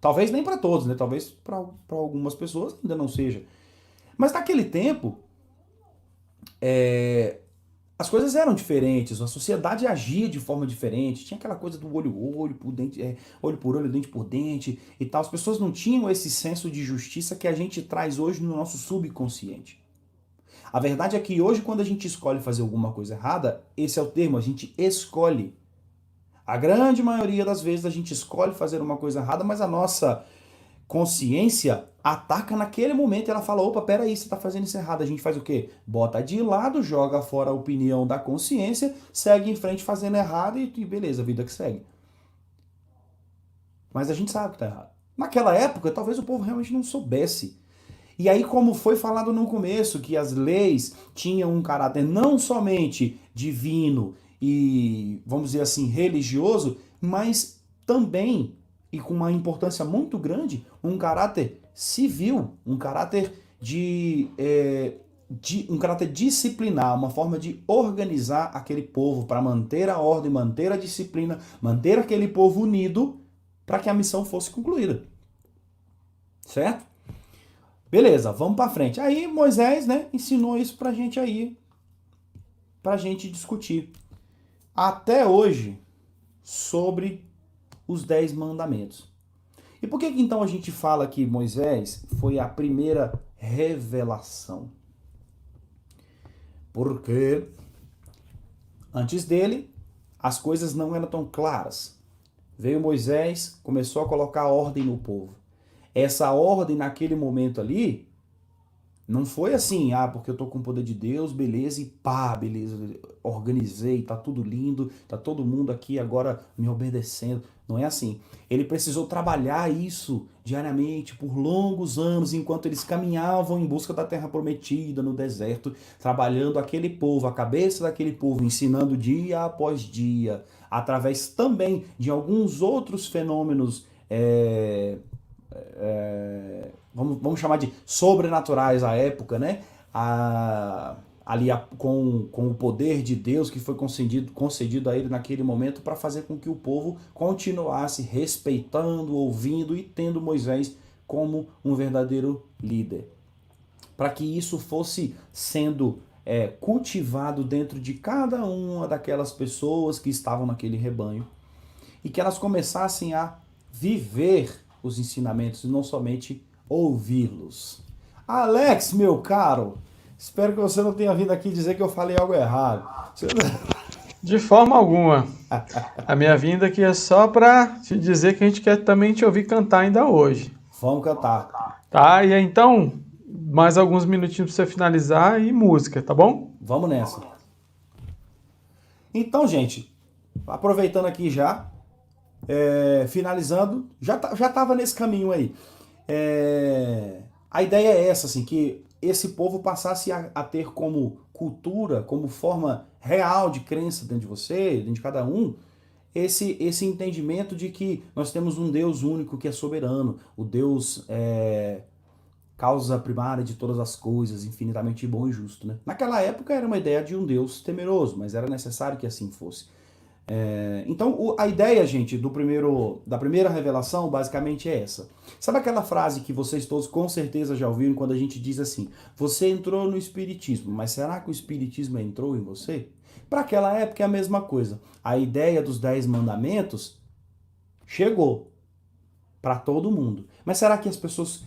Talvez nem para todos, né? Talvez para algumas pessoas ainda não seja. Mas naquele tempo, as coisas eram diferentes, a sociedade agia de forma diferente, tinha aquela coisa do olho por dente, olho por olho, dente por dente e tal. As pessoas não tinham esse senso de justiça que a gente traz hoje no nosso subconsciente. A verdade é que hoje, quando a gente escolhe fazer alguma coisa errada, esse é o termo, a gente escolhe. A grande maioria das vezes a gente escolhe fazer uma coisa errada, mas a nossa consciência ataca naquele momento e ela fala, opa, peraí, você está fazendo isso errado. A gente faz o quê? Bota de lado, joga fora a opinião da consciência, segue em frente fazendo errado e beleza, a vida que segue. Mas a gente sabe que está errado. Naquela época, talvez o povo realmente não soubesse. E aí, como foi falado no começo, que as leis tinham um caráter não somente divino e, vamos dizer assim, religioso, mas também, e com uma importância muito grande, um caráter civil, um caráter um caráter disciplinar, uma forma de organizar aquele povo para manter a ordem, manter a disciplina, manter aquele povo unido para que a missão fosse concluída. Certo? Beleza, vamos para frente. Aí Moisés, né, ensinou isso pra gente aí, pra gente discutir. Até hoje, sobre os 10 mandamentos. E por que então a gente fala que Moisés foi a primeira revelação? Porque antes dele, as coisas não eram tão claras. Veio Moisés, começou a colocar ordem no povo. Essa ordem naquele momento ali Não foi assim, porque eu tô com o poder de Deus, beleza, e pá, beleza, organizei, tá tudo lindo, tá todo mundo aqui agora me obedecendo. Não é assim. Ele precisou trabalhar isso diariamente por longos anos, enquanto eles caminhavam em busca da terra prometida no deserto, trabalhando aquele povo, a cabeça daquele povo, ensinando dia após dia, através também de alguns outros fenômenos vamos chamar de sobrenaturais à época, né? Com o poder de Deus que foi concedido a ele naquele momento para fazer com que o povo continuasse respeitando, ouvindo e tendo Moisés como um verdadeiro líder. Para que isso fosse sendo cultivado dentro de cada uma daquelas pessoas que estavam naquele rebanho e que elas começassem a viver os ensinamentos e não somente ouvi-los. Alex, meu caro, espero que você não tenha vindo aqui dizer que eu falei algo errado. De forma alguma. A minha vinda aqui é só para te dizer que a gente quer também te ouvir cantar ainda hoje. Vamos cantar. Tá? E aí, então, mais alguns minutinhos para você finalizar e música, tá bom? Vamos nessa. Então, gente, aproveitando aqui já, finalizando, já estava nesse caminho aí. A ideia é essa, assim, que esse povo passasse a ter como cultura, como forma real de crença dentro de você, dentro de cada um, esse entendimento de que nós temos um Deus único que é soberano, o Deus causa primária de todas as coisas, infinitamente bom e justo, né? Naquela época era uma ideia de um Deus temeroso, mas era necessário que assim fosse. Então a ideia, gente, da primeira revelação basicamente é essa. Sabe aquela frase que vocês todos com certeza já ouviram quando a gente diz assim: você entrou no espiritismo, mas será que o espiritismo entrou em você? Para aquela época é a mesma coisa. A ideia dos 10 mandamentos chegou para todo mundo. Mas será que as pessoas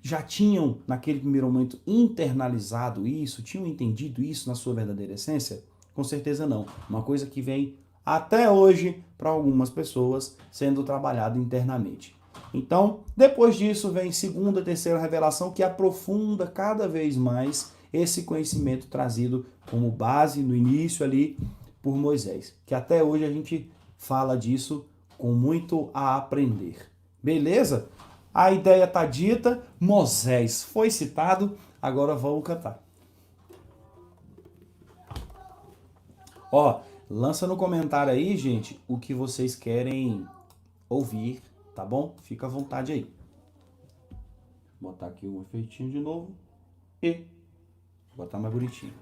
já tinham naquele primeiro momento internalizado isso, tinham entendido isso na sua verdadeira essência? Com certeza não. Uma coisa que vem até hoje para algumas pessoas sendo trabalhado internamente. Então, depois disso vem segunda, terceira revelação que aprofunda cada vez mais esse conhecimento trazido como base no início ali por Moisés, que até hoje a gente fala disso com muito a aprender. Beleza? A ideia está dita, Moisés foi citado, agora vamos cantar. Ó, lança no comentário aí, gente, o que vocês querem ouvir, tá bom? Fica à vontade aí. Vou botar aqui um efeitinho de novo e botar mais bonitinho.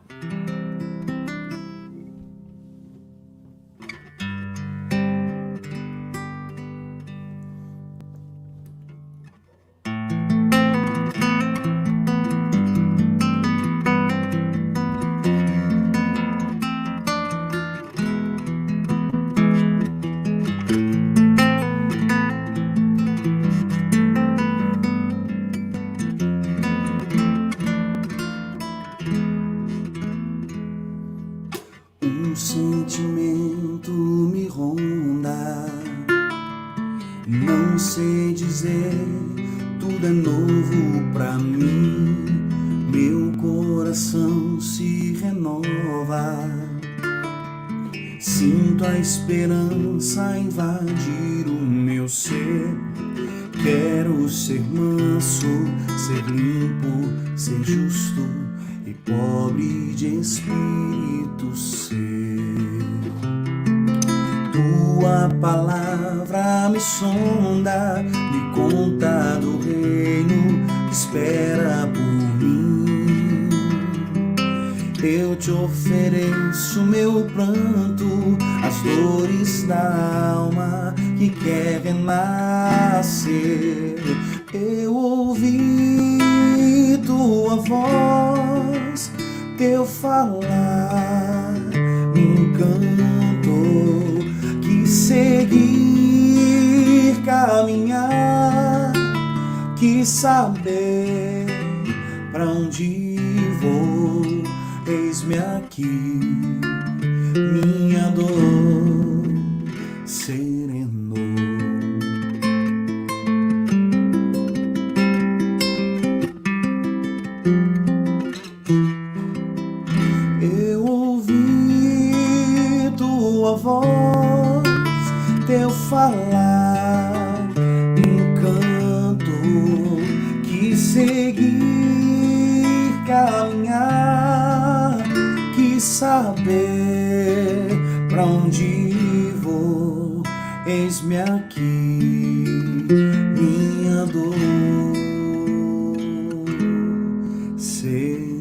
Um sentimento me ronda, não sei dizer, tudo é novo pra mim. Meu coração se renova, sinto a esperança invadir o meu ser. Quero ser manso, ser limpo, ser justo e pobre de espírito ser. Tua palavra me sonda, me conta do reino que espera por mim. Eu te ofereço meu pranto, as dores da alma que quer renascer. Eu ouvi tua voz, teu falar me encantou. Quis seguir, caminhar, quis saber pra onde vou. Eis-me aqui, minha dor serenou. Eu ouvi tua voz, teu falar, encanto, quis seguir, caminhar, quis saber pra onde vou. Eis-me aqui, minha dor sereno.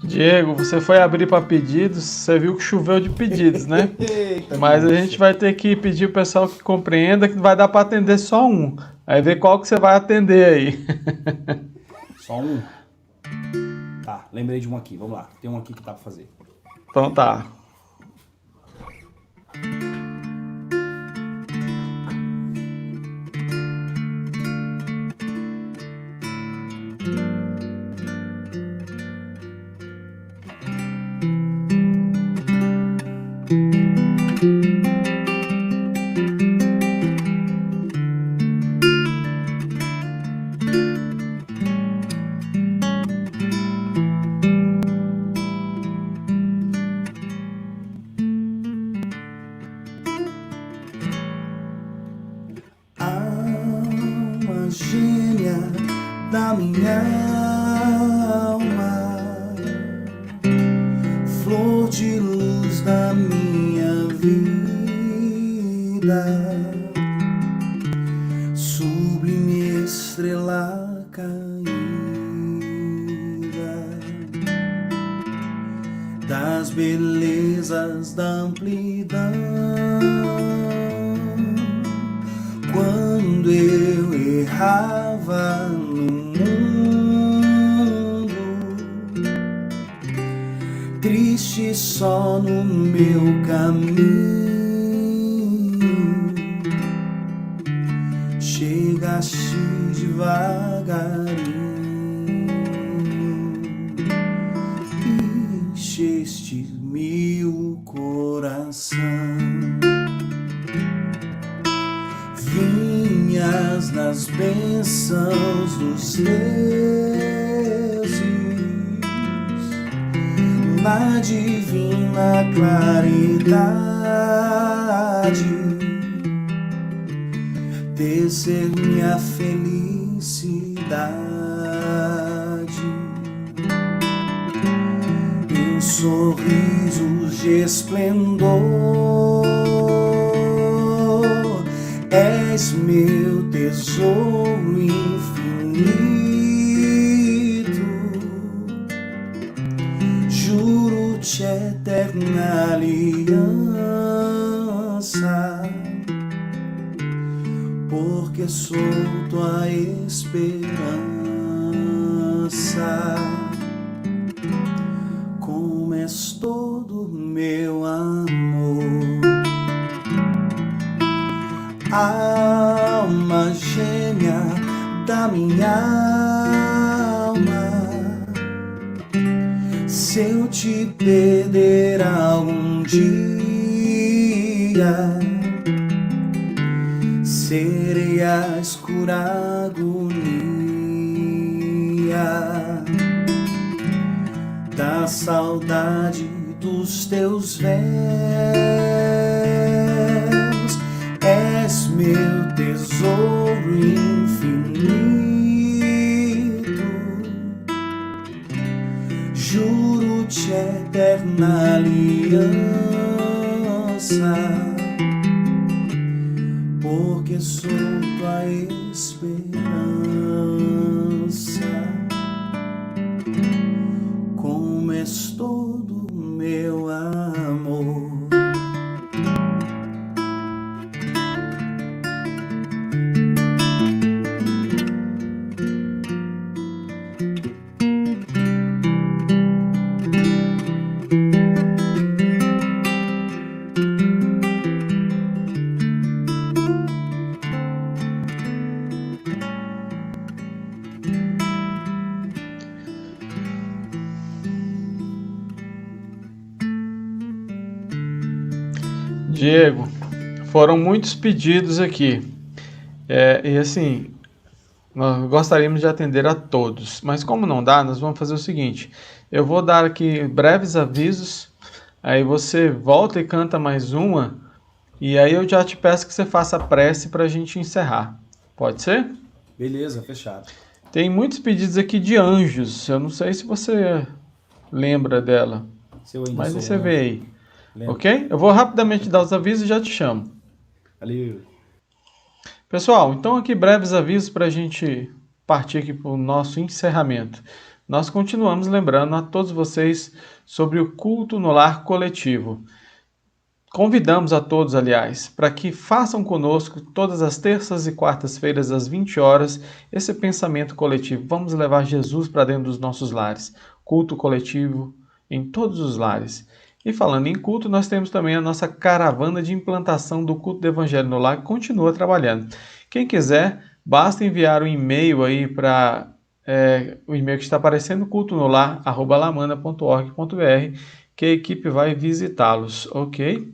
Diego, você foi abrir para pedidos, você viu que choveu de pedidos, né? Eita, Mas a nossa. gente vai ter que pedir o pessoal que compreenda que não vai dar para atender só um. Aí ver qual que você vai atender aí. Só um? Tá, lembrei de um aqui, vamos lá. Tem um aqui que tá pra fazer. Então tá. Alma gêmea da minha alma, flor de luz da minha vida, sublime estrela caída das belezas da amplidão. Quando eu errava no mundo, triste só no meu caminho, chegaste devagarinho, encheste-me o coração. Vinhas nas bênçãos dos deuses, na divina claridade, tecer minha felicidade. Em sorrisos de esplendor, és meu tesouro infinito, juro-te eterna aliança, porque sou tua esperança. Como és todo meu amor, alma gêmea da minha alma. Se eu te perder algum dia, serei a escura agonia da saudade dos teus véus. És meu tesouro infinito, juro-te eterna aliança, porque sou tua esperança. Como és todo meu amor. Diego, foram muitos pedidos aqui. E assim, nós gostaríamos de atender a todos, mas como não dá, nós vamos fazer o seguinte: eu vou dar aqui breves avisos, aí você volta e canta mais uma, e aí eu já te peço que você faça a prece para a gente encerrar. Pode ser? Beleza, fechado. Tem muitos pedidos aqui de anjos, eu não sei se você lembra dela, Se eu ainda mas sou você anjo. vê aí, Lembra? ok? Eu vou rapidamente dar os avisos e já te chamo. Valeu. Pessoal, então aqui breves avisos para a gente partir aqui para o nosso encerramento. Nós continuamos lembrando a todos vocês sobre o culto no lar coletivo. Convidamos a todos, aliás, para que façam conosco todas as terças e quartas-feiras às 20 horas esse pensamento coletivo. Vamos levar Jesus para dentro dos nossos lares. Culto coletivo em todos os lares. E falando em culto, nós temos também a nossa caravana de implantação do culto do Evangelho no Lar, que continua trabalhando. Quem quiser, basta enviar um e-mail aí para o e-mail que está aparecendo, cultonolar@lamana.org.br, que a equipe vai visitá-los, ok?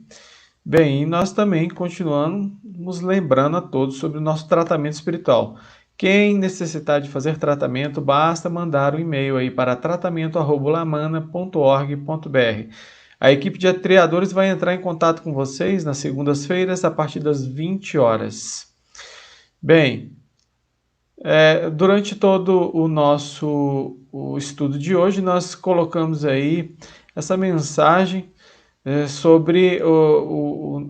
Bem, e nós também continuamos lembrando a todos sobre o nosso tratamento espiritual. Quem necessitar de fazer tratamento, basta mandar um e-mail aí para tratamento@lamana.org.br. A equipe de triadores vai entrar em contato com vocês nas segundas-feiras a partir das 20 horas. Bem, durante todo o estudo de hoje, nós colocamos aí essa mensagem sobre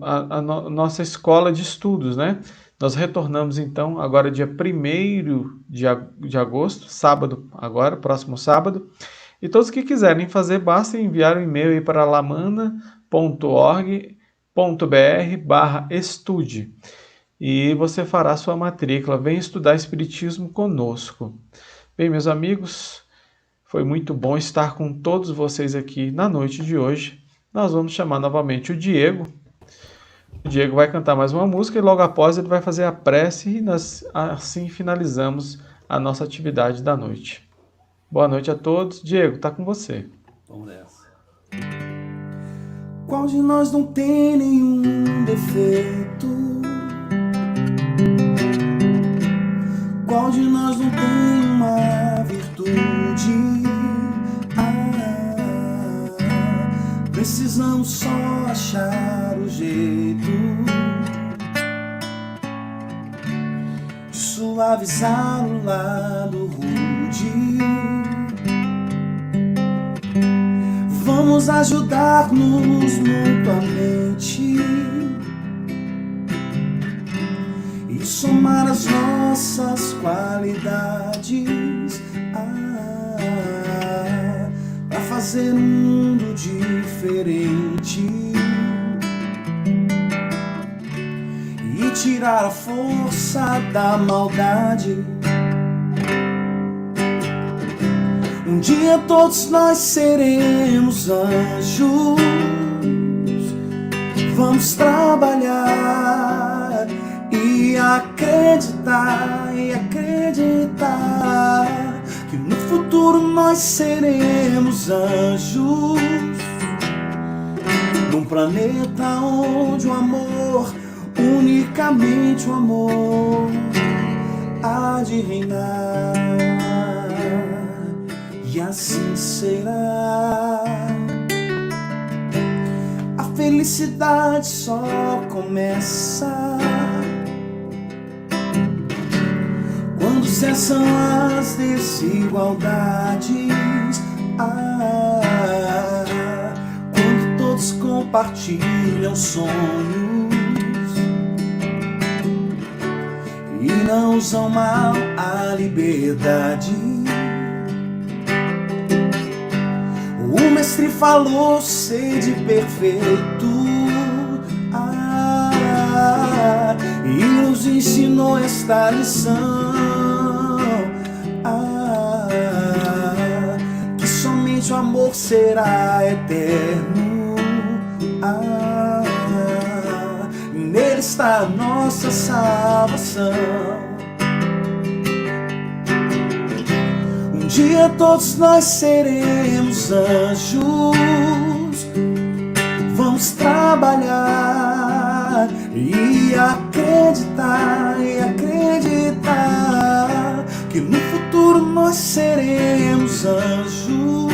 a nossa escola de estudos, né? Nós retornamos então agora dia 1º de agosto, sábado agora, próximo sábado. E todos que quiserem fazer, basta enviar um e-mail aí para lamana.org.br/estude. E você fará sua matrícula. Venha estudar Espiritismo conosco. Bem, meus amigos, foi muito bom estar com todos vocês aqui na noite de hoje. Nós vamos chamar novamente o Diego. O Diego vai cantar mais uma música e logo após ele vai fazer a prece e nós assim finalizamos a nossa atividade da noite. Boa noite a todos. Diego, tá com você. Vamos nessa. Qual de nós não tem nenhum defeito? Qual de nós não tem uma virtude? Precisamos só achar o jeito de suavizar o lado rude. Vamos ajudar-nos mutuamente e somar as nossas qualidades para fazer um mundo diferente e tirar a força da maldade. Um dia todos nós seremos anjos. Vamos trabalhar e acreditar que no futuro nós seremos anjos, num planeta onde o amor, unicamente o amor, há de reinar. E assim será. A felicidade só começa quando cessam as desigualdades, quando todos compartilham sonhos e não usam mal a liberdade. O mestre falou sede perfeito, e nos ensinou esta lição, que somente o amor será eterno. Nele está a nossa salvação. Um dia todos nós seremos anjos. Vamos trabalhar e acreditar que no futuro nós seremos anjos,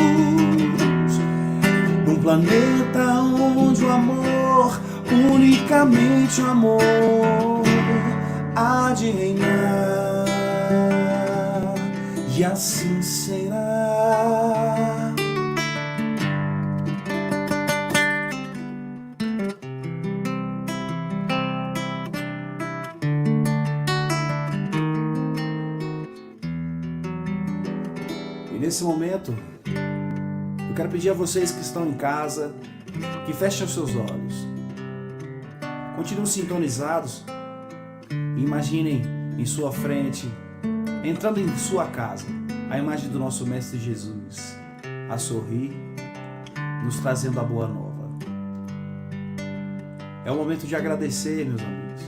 num planeta onde o amor, unicamente o amor, há de reinar, e assim será. E nesse momento, eu quero pedir a vocês que estão em casa, que fechem os seus olhos. Continuem sintonizados e imaginem em sua frente, entrando em sua casa, a imagem do nosso Mestre Jesus, a sorrir, nos trazendo a boa nova. É o momento de agradecer, meus amigos,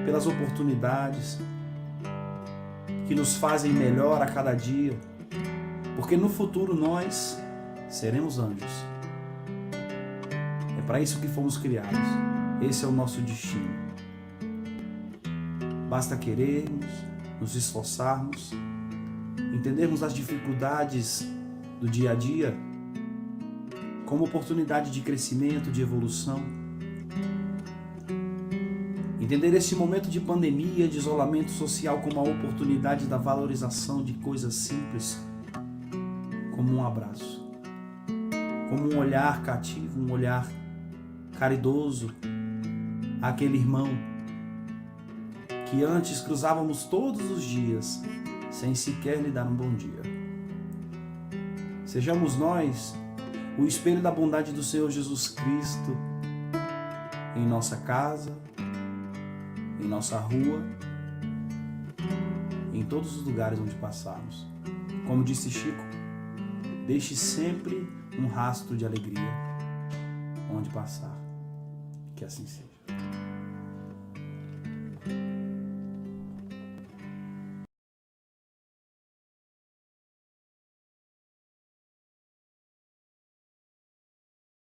pelas oportunidades que nos fazem melhor a cada dia, porque no futuro nós seremos anjos. É para isso que fomos criados. Esse é o nosso destino. Basta querermos, nos esforçarmos, entendermos as dificuldades do dia a dia como oportunidade de crescimento, de evolução. Entender esse momento de pandemia, de isolamento social como a oportunidade da valorização de coisas simples, como um abraço, como um olhar cativo, um olhar caridoso àquele irmão que antes cruzávamos todos os dias sem sequer lhe dar um bom dia. Sejamos nós o espelho da bondade do Senhor Jesus Cristo em nossa casa, em nossa rua, em todos os lugares onde passarmos. Como disse Chico, deixe sempre um rastro de alegria onde passar. Que assim seja.